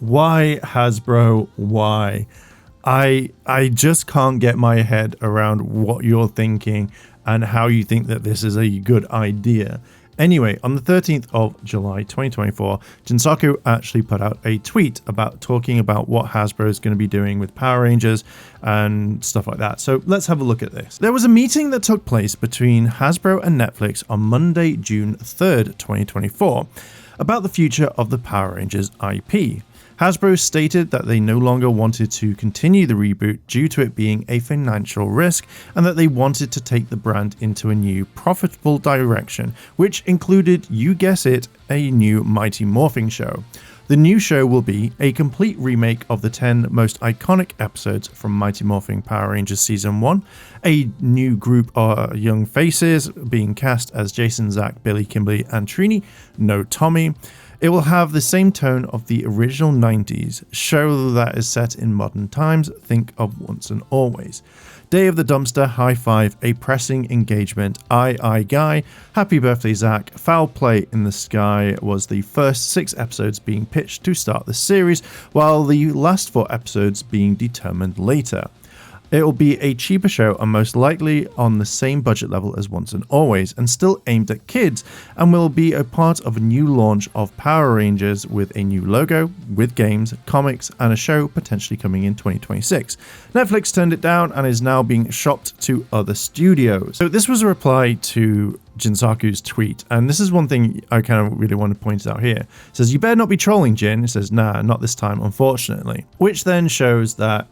Why, Hasbro? Why? I just can't get my head around what you're thinking and how you think that this is a good idea. Anyway, on the 13th of July 2024, Jinsaku actually put out a tweet about talking about what Hasbro is going to be doing with Power Rangers and stuff like that. So let's have a look at this. There was a meeting that took place between Hasbro and Netflix on Monday, June 3rd, 2024, about the future of the Power Rangers IP. Hasbro stated that they no longer wanted to continue the reboot due to it being a financial risk, and that they wanted to take the brand into a new profitable direction, which included, you guess it, a new Mighty Morphin show. The new show will be a complete remake of the 10 most iconic episodes from Mighty Morphin Power Rangers Season 1, a new group of young faces being cast as Jason, Zach, Billy, Kimberly, and Trini, no Tommy. It will have the same tone of the original 90s show that is set in modern times, think of Once and Always. Day of the Dumpster, High Five, A Pressing Engagement, I Guy, Happy Birthday Zach, Foul Play in the Sky was the first 6 episodes being pitched to start the series, while the last 4 episodes being determined later. It will be a cheaper show and most likely on the same budget level as Once and Always, and still aimed at kids, and will be a part of a new launch of Power Rangers with a new logo, with games, comics, and a show potentially coming in 2026. Netflix turned it down and is now being shopped to other studios. So this was a reply to Jinsaku's tweet, and this is one thing I kind of really want to point out here. It says, "You better not be trolling, Jin." It says, "Nah, not this time, unfortunately." Which then shows that,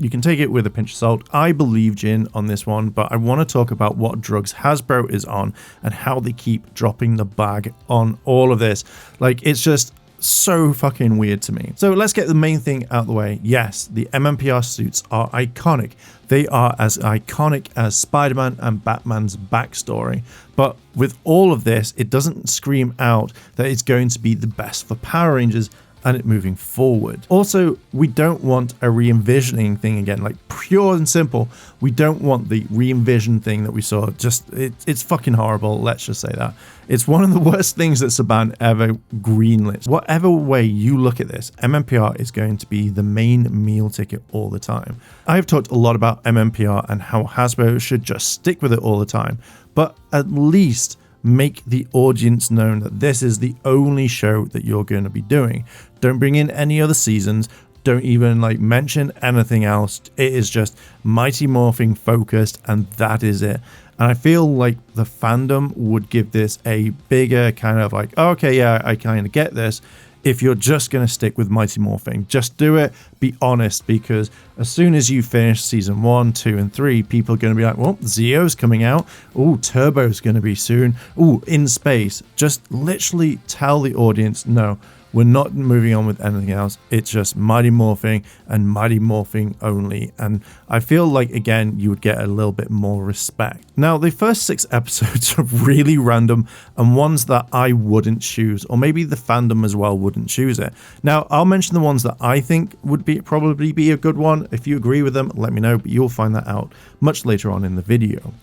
you can take it with a pinch of salt. I believe Jin on this one, but I want to talk about what drugs Hasbro is on and how they keep dropping the bag on all of this. Like, it's just so fucking weird to me. So let's get the main thing out of the way. Yes, the MMPR suits are iconic. They are as iconic as Spider-Man and Batman's backstory. But with all of this, it doesn't scream out that it's going to be the best for Power Rangers and it moving forward. Also, we don't want a re-envisioning thing again, like pure and simple. We don't want the re-envision thing that we saw. It's fucking horrible. Let's just say that. It's one of the worst things that Saban ever greenlit. Whatever way you look at this, MMPR is going to be the main meal ticket all the time. I have talked a lot about MMPR and how Hasbro should just stick with it all the time, but at least make the audience known that this is the only show that you're going to be doing. Don't bring in any other seasons. Don't even mention anything else. It is just Mighty Morphin focused, and that is it. And I feel like the fandom would give this a bigger kind of okay, yeah, I kind of get this. If you're just going to stick with Mighty Morphin, just do it. Be honest, because as soon as you finish season 1, 2, and 3, people are going to be like, well, Zeo's coming out. Oh, Turbo's going to be soon. Oh, In Space. Just literally tell the audience, no, we're not moving on with anything else. It's just Mighty Morphin and Mighty Morphin only. And I feel like, again, you would get a little bit more respect. Now, the first 6 episodes are really random and ones that I wouldn't choose, or maybe the fandom as well wouldn't choose it. Now, I'll mention the ones that I think would probably be a good one. If you agree with them, let me know, but you'll find that out much later on in the video.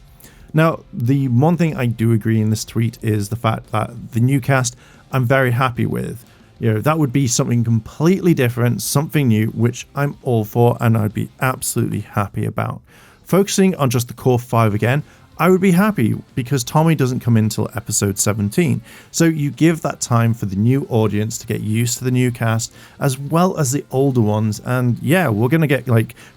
Now, the one thing I do agree in this tweet is the fact that the new cast I'm very happy with. That would be something completely different, something new, which I'm all for and I'd be absolutely happy about. Focusing on just the core 5 again, I would be happy because Tommy doesn't come in until episode 17. So you give that time for the new audience to get used to the new cast as well as the older ones. And yeah, we're going to get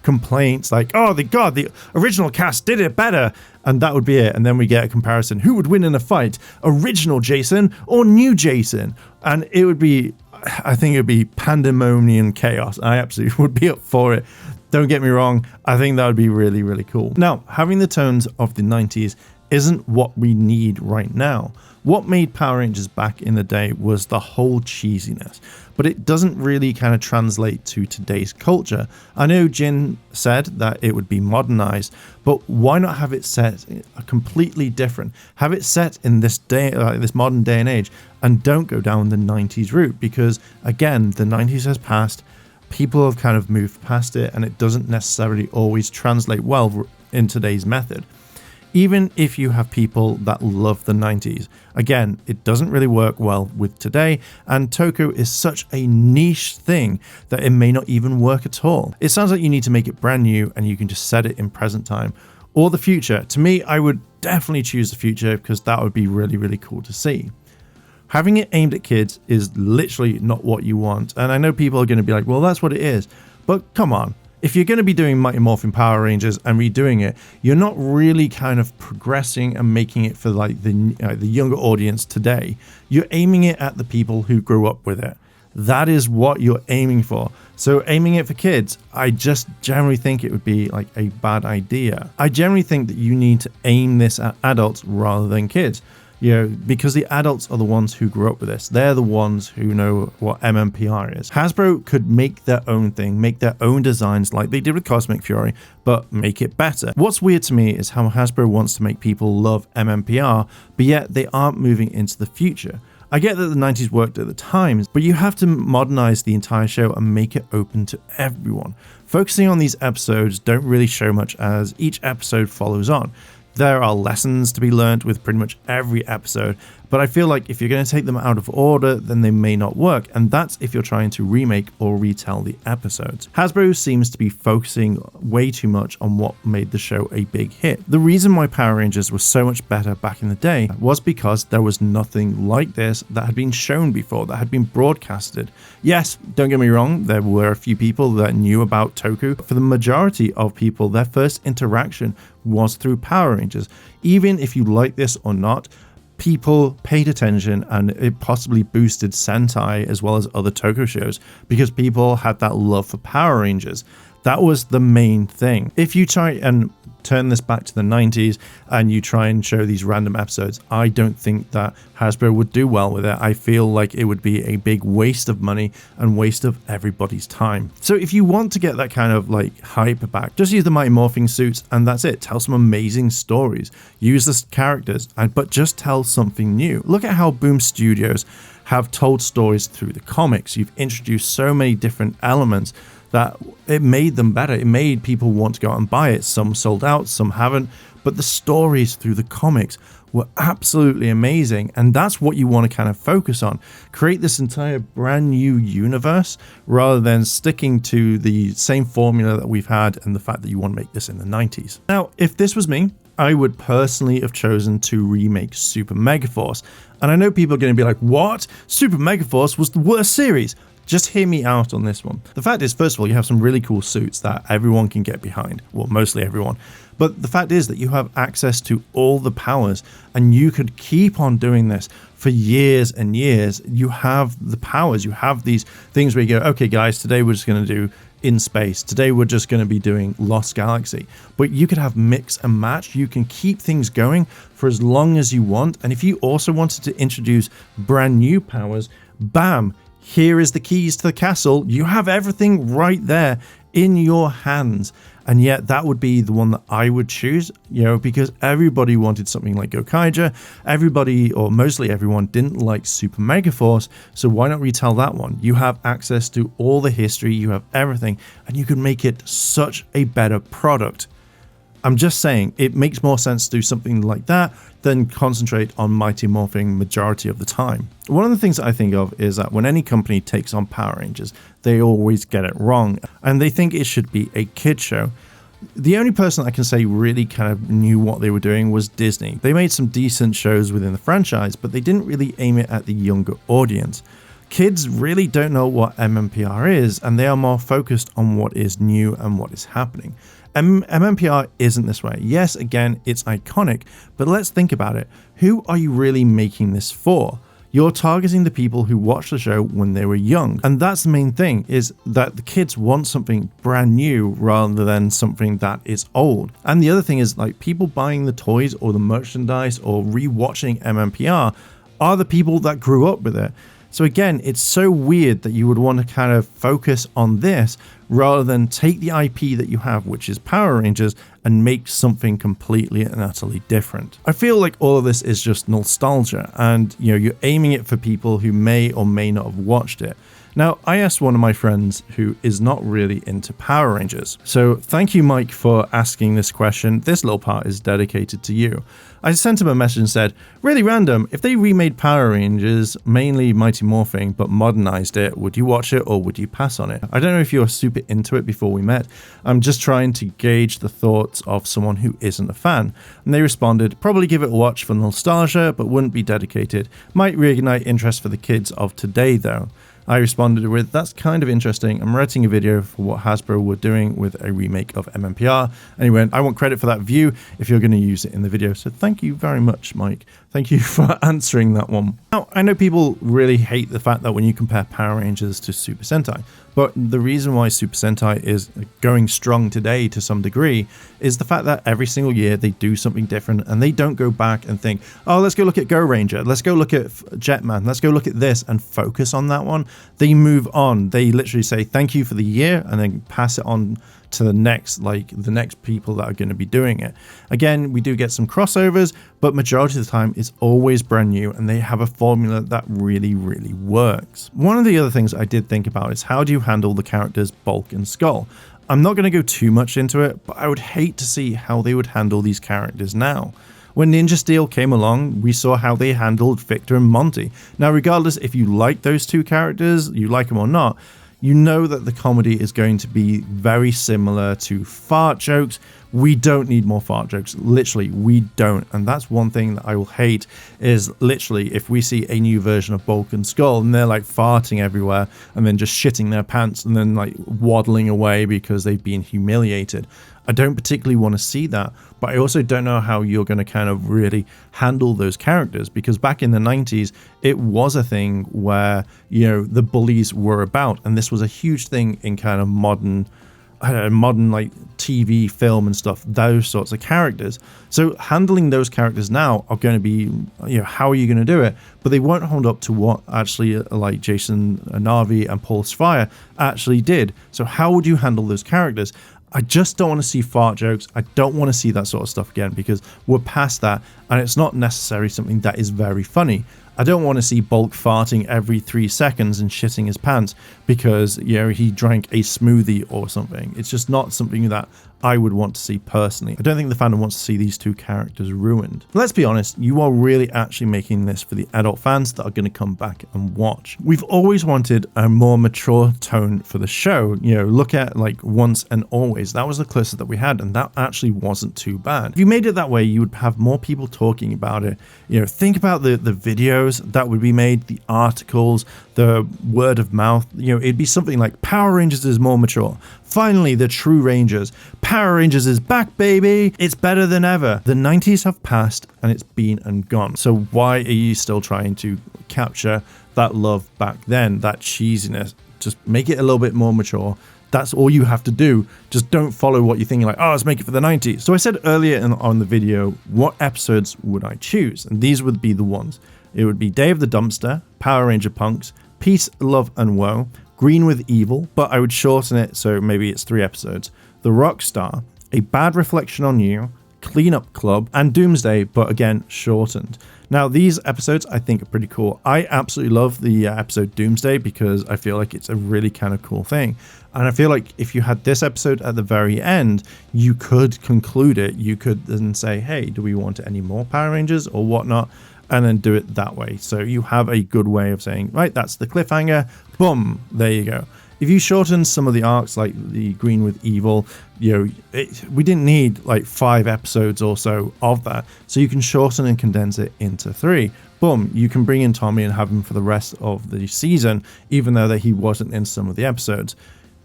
complaints oh, the original cast did it better. And that would be it. And then we get a comparison. Who would win in a fight? Original Jason or new Jason? And it would be, I think it would be pandemonium chaos. I absolutely would be up for it. Don't get me wrong, I think that would be really, really cool. Now, having the tones of the 90s isn't what we need right now. What made Power Rangers back in the day was the whole cheesiness, but it doesn't really kind of translate to today's culture. I know Jin said that it would be modernized, but why not have it set completely different? Have it set in this day, this modern day and age, and don't go down the 90s route, because again, the 90s has passed. People have kind of moved past it, and it doesn't necessarily always translate well in today's method. even if you have people that love the 90s. Again, it doesn't really work well with today, and Toku is such a niche thing that it may not even work at all. It sounds like you need to make it brand new and you can just set it in present time or the future. To me, I would definitely choose the future because that would be really, really cool to see. Having it aimed at kids is literally not what you want, and I know people are going to be like, well, that's what it is, but come on. If you're going to be doing Mighty Morphin Power Rangers and redoing it, you're not really kind of progressing and making it for like the younger audience today. You're aiming it at the people who grew up with it. That is what you're aiming for. So aiming it for kids, I just generally think it would be like a bad idea. I generally think that you need to aim this at adults rather than kids. Because the adults are the ones who grew up with this. They're the ones who know what MMPR is. Hasbro could make their own thing, make their own designs like they did with Cosmic Fury, but make it better. What's weird to me is how Hasbro wants to make people love MMPR, but yet they aren't moving into the future. I get that the 90s worked at the times, but you have to modernize the entire show and make it open to everyone. Focusing on these episodes don't really show much as each episode follows on. There are lessons to be learned with pretty much every episode, but I feel like if you're going to take them out of order, then they may not work, and that's if you're trying to remake or retell the episodes. Hasbro seems to be focusing way too much on what made the show a big hit. The reason why Power Rangers was so much better back in the day was because there was nothing like this that had been shown before, that had been broadcasted. Yes, don't get me wrong, there were a few people that knew about Toku, but for the majority of people, their first interaction was through Power Rangers. Even if you like this or not, people paid attention, and it possibly boosted Sentai as well as other Toku shows because people had that love for Power Rangers. That was the main thing. If you try and turn this back to the 90s and you try and show these random episodes, I don't think that Hasbro would do well with it. I feel like it would be a big waste of money and waste of everybody's time. So if you want to get that kind of like hype back, just use the Mighty Morphing suits and that's it. Tell some amazing stories. Use the characters, but just tell something new. Look at how Boom Studios have told stories through the comics. You've introduced so many different elements that it made them better. It made people want to go out and buy it. Some sold out, some haven't, but the stories through the comics were absolutely amazing, and that's what you want to kind of focus on. Create this entire brand new universe rather than sticking to the same formula that we've had and the fact that you want to make this in the 90s. Now, if this was me, I would personally have chosen to remake Super Megaforce. And I know people are going to be like, what? Super Megaforce was the worst series. Just hear me out on this one. The fact is, first of all, you have some really cool suits that everyone can get behind. Well, mostly everyone. But the fact is that you have access to all the powers and you could keep on doing this for years and years. You have the powers. You have these things where you go, okay, guys, today we're just going to do in space. Today we're just going to be doing Lost Galaxy. But you could have mix and match. You can keep things going for as long as you want. And if you also wanted to introduce brand new powers, bam, here is the keys to the castle. You have everything right there in your hands. And yet that would be the one that I would choose, because everybody wanted something like Gokaiger. Everybody, or mostly everyone, didn't like Super Megaforce. So why not retell that one? You have access to all the history, you have everything, and you can make it such a better product. I'm just saying, it makes more sense to do something like that than concentrate on Mighty Morphing majority of the time. One of the things that I think of is that when any company takes on Power Rangers, they always get it wrong, and they think it should be a kid show. The only person I can say really kind of knew what they were doing was Disney. They made some decent shows within the franchise, but they didn't really aim it at the younger audience. Kids really don't know what MMPR is, and they are more focused on what is new and what is happening. MMPR isn't this way. Yes, again, it's iconic, but let's think about it. Who are you really making this for? You're targeting the people who watched the show when they were young. And that's the main thing, is that the kids want something brand new rather than something that is old. And the other thing is, like, people buying the toys or the merchandise or rewatching MMPR are the people that grew up with it. So again, it's so weird that you would want to kind of focus on this rather than take the IP that you have, which is Power Rangers, and make something completely and utterly different. I feel like all of this is just nostalgia, and you're aiming it for people who may or may not have watched it. Now, I asked one of my friends who is not really into Power Rangers. So thank you, Mike, for asking this question. This little part is dedicated to you. I sent him a message and said, really random, if they remade Power Rangers, mainly Mighty Morphin, but modernized it, would you watch it or would you pass on it? I don't know if you're super into it before we met. I'm just trying to gauge the thoughts of someone who isn't a fan. And they responded, probably give it a watch for nostalgia, but wouldn't be dedicated. Might reignite interest for the kids of today, though. I responded with, that's kind of interesting. I'm writing a video for what Hasbro were doing with a remake of MMPR. And he went, I want credit for that view if you're going to use it in the video. So thank you very much, Mike. Thank you for answering that one. Now, I know people really hate the fact that when you compare Power Rangers to Super Sentai, but the reason why Super Sentai is going strong today to some degree is the fact that every single year they do something different and they don't go back and think, oh, let's go look at Go Ranger, let's go look at Jetman, let's go look at this and focus on that one. They move on. They literally say thank you for the year and then pass it on to the next people that are going to be doing it. Again, we do get some crossovers, but majority of the time it's always brand new and they have a formula that really, really works. One of the other things I did think about is how do you handle the characters Bulk and Skull? I'm not going to go too much into it, but I would hate to see how they would handle these characters now. When Ninja Steel came along, we saw how they handled Victor and Monty. Now, regardless if you like those two characters, you like them or not, you know that the comedy is going to be very similar to fart jokes. We don't need more fart jokes. Literally, we don't. And that's one thing that I will hate is literally if we see a new version of Bulk and Skull and they're like farting everywhere and then just shitting their pants and then like waddling away because they've been humiliated. I don't particularly want to see that, but I also don't know how you're going to kind of really handle those characters because back in the 90s, it was a thing where, the bullies were about, and this was a huge thing in kind of modern like TV, film and stuff, those sorts of characters. So handling those characters now are going to be, how are you going to do it? But they won't hold up to what actually like Jason Narvi and Paul Sfire actually did. So how would you handle those characters? I just don't want to see fart jokes. I don't want to see that sort of stuff again because we're past that and it's not necessarily something that is very funny. I don't want to see Bulk farting every 3 seconds and shitting his pants because, he drank a smoothie or something. It's just not something that I would want to see personally. I don't think the fandom wants to see these two characters ruined. Let's be honest, you are really actually making this for the adult fans that are going to come back and watch. We've always wanted a more mature tone for the show. Look at like Once and Always. That was the closest that we had, and that actually wasn't too bad. If you made it that way, you would have more people talking about it. Think about the videos that would be made, the articles, the word of mouth. It'd be something like Power Rangers is more mature. Finally, the true Rangers. Power Rangers is back, baby. It's better than ever. The 90s have passed and it's been and gone. So why are you still trying to capture that love back then, that cheesiness? Just make it a little bit more mature. That's all you have to do. Just don't follow what you're thinking like, oh, let's make it for the 90s. So I said earlier on the video, what episodes would I choose? And these would be the ones. It would be Day of the Dumpster, Power Ranger Punks, Peace, Love and Woe, Green with Evil, but I would shorten it so maybe it's 3 episodes, The Rock Star, A Bad Reflection on You, Cleanup Club, and Doomsday, but again, shortened. Now, these episodes I think are pretty cool. I absolutely love the episode Doomsday because I feel like it's a really kind of cool thing. And I feel like if you had this episode at the very end, you could conclude it. You could then say, hey, do we want any more Power Rangers or whatnot? And then do it that way. So you have a good way of saying, right, that's the cliffhanger. Boom, there you go. If you shorten some of the arcs, like the Green with Evil, we didn't need like 5 episodes or so of that. So you can shorten and condense it into 3. Boom, you can bring in Tommy and have him for the rest of the season, even though that he wasn't in some of the episodes.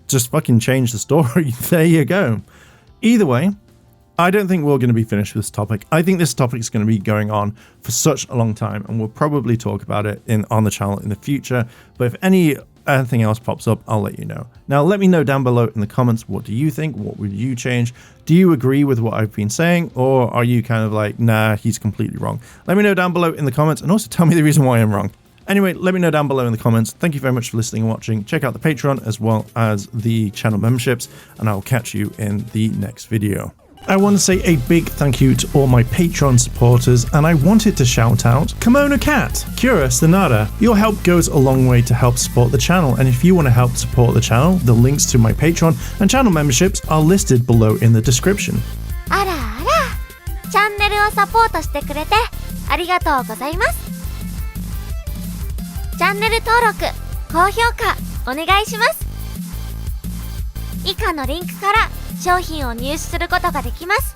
Just fucking change the story. There you go. Either way, I don't think we're going to be finished with this topic. I think this topic is going to be going on for such a long time, and we'll probably talk about it on the channel in the future. But if anything else pops up, I'll let you know. Now, let me know down below in the comments, what do you think? What would you change? Do you agree with what I've been saying, or are you kind of like, nah, he's completely wrong? Let me know down below in the comments, and also tell me the reason why I'm wrong. Anyway, let me know down below in the comments. Thank you very much for listening and watching. Check out the Patreon as well as the channel memberships, and I'll catch you in the next video. I want to say a big thank you to all my Patreon supporters, and I wanted to shout out Kimono Cat, Kira Stanada. Your help goes a long way to help support the channel, and if you want to help support the channel, the links to my Patreon and channel memberships are listed below in the description. あらあら、チャンネルをサポートしてくれてありがとうございます。チャンネル登録、高評価お願いします。以下のリンクから商品を入手することができます。